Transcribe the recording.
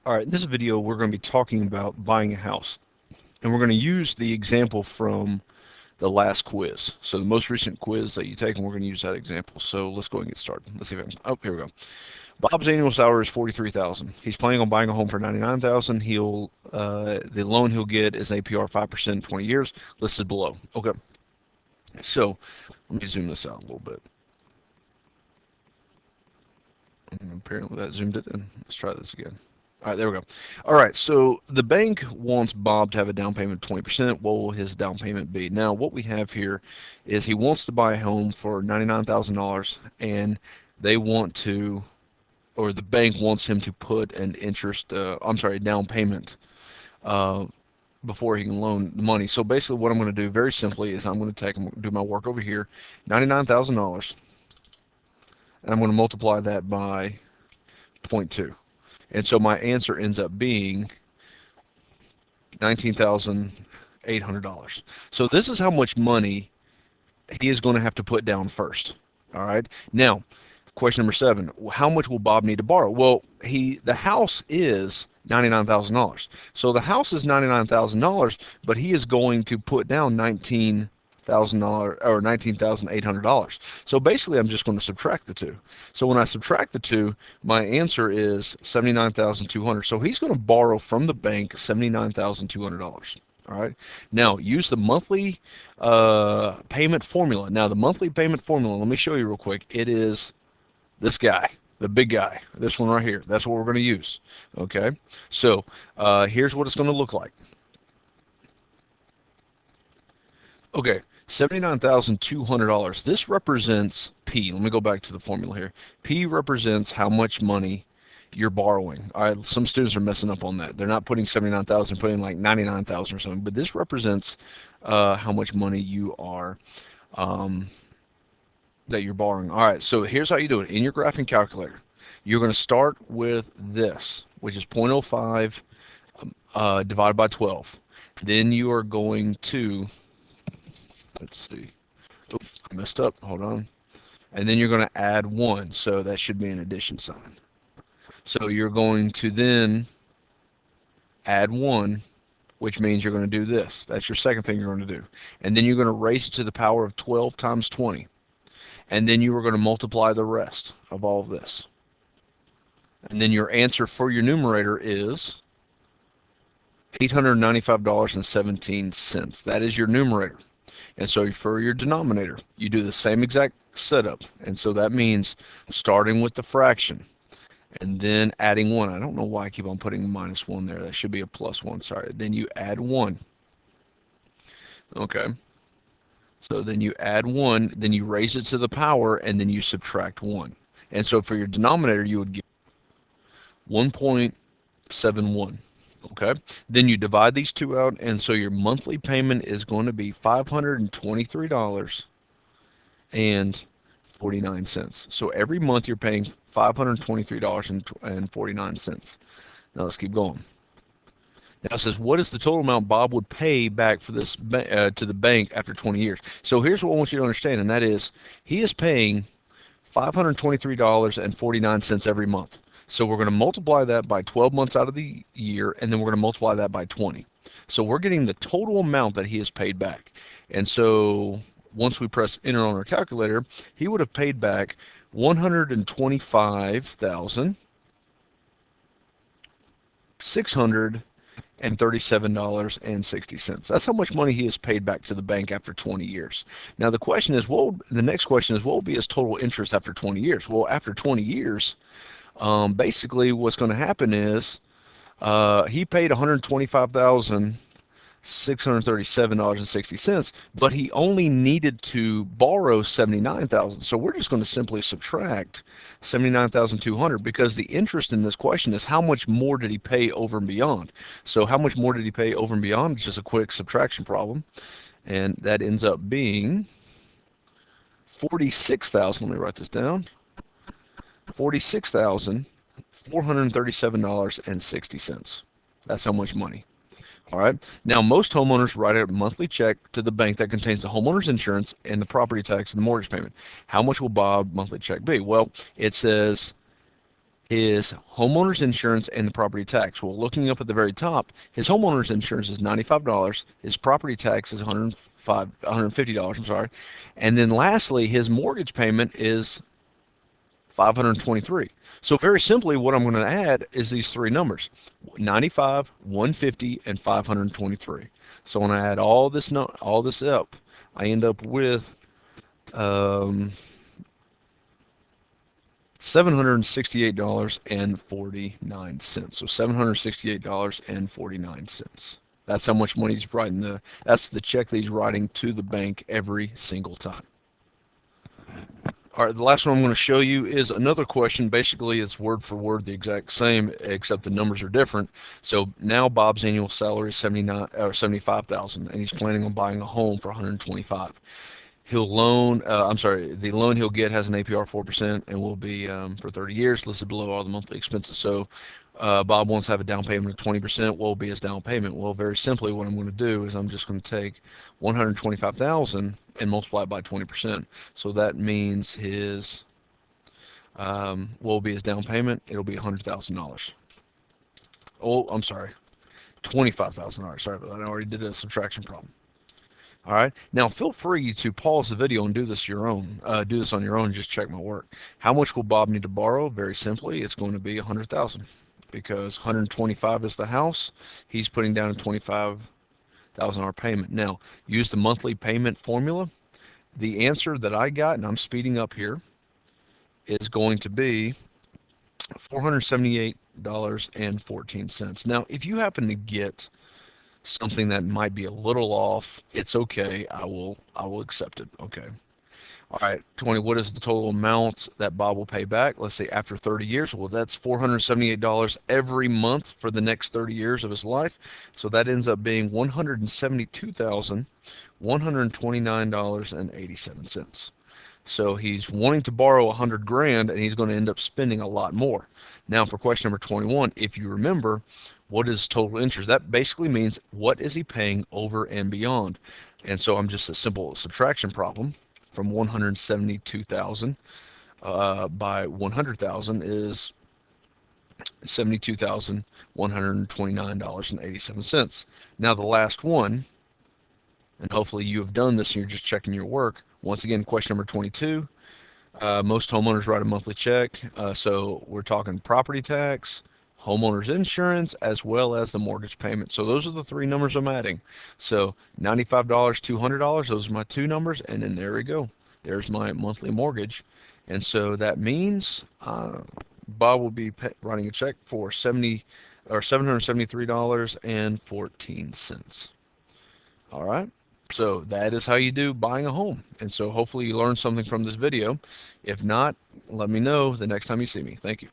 All right, in this video, we're going to be talking about buying a house. And we're going to use the example from the last quiz. So the most recent quiz that you take, and we're going to use that example. So let's go and get started. Let's see if I can, oh, here we go. Bob's annual salary is $43,000. He's planning on buying a home for $99,000. The loan he'll get is APR 5% in 20 years, listed below. Okay. So let me zoom this out a little bit. Apparently that zoomed it in. Let's try this again. All right, there we go. All right, so the bank wants Bob to have a down payment of 20%. What will his down payment be? Now, what we have here is he wants to buy a home for $99,000, and they want to, or the bank wants him to put an down payment uh, before he can loan the money. So basically, what I'm going to do very simply is I'm going to do my work over here, $99,000, and I'm going to multiply that by 0.2. And so my answer ends up being $19,800. So this is how much money he is going to have to put down first. All right. Now, question number 7, how much will Bob need to borrow? Well, the house is $99,000. So the house is $99,000, but he is going to put down $19,000 or $19,800. So basically, I'm just going to subtract the two. So when I subtract the two, my answer is $79,200. So he's going to borrow from the bank $79,200. All right. Now use the monthly payment formula. Now the monthly payment formula, let me show you real quick. It is this guy, the big guy, this one right here. That's what we're going to use. Okay. So here's what it's going to look like. Okay. $79,200. This represents P. Let me go back to the formula here. P represents how much money you're borrowing. All right, some students are messing up on that. They're not putting 79,000, putting like 99,000 or something. But this represents how much money you are that you're borrowing. All right, so here's how you do it. In your graphing calculator, you're going to start with this, which is 0.05 divided by 12. Then you are going to, let's see. Oops, I messed up. Hold on. And then you're going to add 1. So that should be an addition sign. So you're going to then add 1, which means you're going to do this. That's your second thing you're going to do. And then you're going to raise it to the power of 12 times 20. And then you are going to multiply the rest of all of this. And then your answer for your numerator is $895.17. That is your numerator. And so for your denominator, you do the same exact setup. And so that means starting with the fraction and then adding 1. I don't know why I keep on putting -1 there. That should be a +1. Sorry. Then you add 1. Okay. So then you add 1, then you raise it to the power, and then you subtract 1. And so for your denominator, you would get 1.71. Okay. Then you divide these two out, and so your monthly payment is going to be $523.49. So every month you're paying $523.49. Now let's keep going. Now it says, what is the total amount Bob would pay back for this to the bank after 20 years? So here's what I want you to understand, and that is he is paying $523.49 every month. So we're going to multiply that by 12 months out of the year, and then we're going to multiply that by 20. So we're getting the total amount that he has paid back. And so once we press enter on our calculator, he would have paid back $125,637.60. That's how much money he has paid back to the bank after 20 years. Now the question is, the next question is, what will be his total interest after 20 years? Well, after 20 years, basically what's going to happen is he paid $125,637.60, but he only needed to borrow $79,000. So we're just going to simply subtract $79,200 because the interest in this question is how much more did he pay over and beyond. So how much more did he pay over and beyond? It's just a quick subtraction problem, and that ends up being 46,000. Let me write this down. $46,437.60. That's how much money. All right. Now, most homeowners write a monthly check to the bank that contains the homeowner's insurance and the property tax and the mortgage payment. How much will Bob's monthly check be? Well, it says his homeowner's insurance and the property tax. Well, looking up at the very top, his homeowner's insurance is $95. His property tax is $150, I'm sorry. And then lastly, his mortgage payment is $523. So very simply, what I'm going to add is these three numbers: 95, 150, and 523. So when I add all this up, I end up with um, $768.49. So $768.49. That's how much money he's writing. That's the check that he's writing to the bank every single time. All right, the last one I'm going to show you is another question. Basically, it's word for word the exact same, except the numbers are different. So now Bob's annual salary is 79 or 75,000, and he's planning on buying a home for 125. He'll loan, I'm sorry, the loan he'll get has an APR 4% and will be for 30 years, listed below all the monthly expenses. So Bob wants to have a down payment of 20%. What will be his down payment? Well, very simply, what I'm going to do is I'm just going to take 125,000 and multiply it by 20%. So that means his what will be his down payment? It'll be $100,000. Oh, I'm sorry, $25,000. Sorry about that. I already did a subtraction problem. All right. Now, feel free to pause the video and do this your own. Do this on your own. Just check my work. How much will Bob need to borrow? Very simply, it's going to be 100,000 because 125 is the house. He's putting down a $25,000 payment. Now, use the monthly payment formula. The answer that I got, and I'm speeding up here, is going to be $478.14. Now, if you happen to get something that might be a little off, it's okay. I will accept it. Okay. All right, 20. What is the total amount that Bob will pay back? Let's say after 30 years. Well, that's $478 every month for the next 30 years of his life. So that ends up being $172,129.87. So he's wanting to borrow 100 grand and he's going to end up spending a lot more. Now for question number 21, if you remember, what is total interest? That basically means what is he paying over and beyond. And so I'm just a simple subtraction problem from 172,000 by 100,000 is $72,129.87. Now the last one, and hopefully you have done this and you're just checking your work. Once again, question number 22. Most homeowners write a monthly check. So we're talking property tax, homeowner's insurance, as well as the mortgage payment. So those are the three numbers I'm adding. So $95, $200, those are my two numbers. And then there we go. There's my monthly mortgage. And so that means Bob will be writing a check for $773.14. All right. So that is how you do buying a home. And so hopefully you learned something from this video. If not, let me know the next time you see me. Thank you.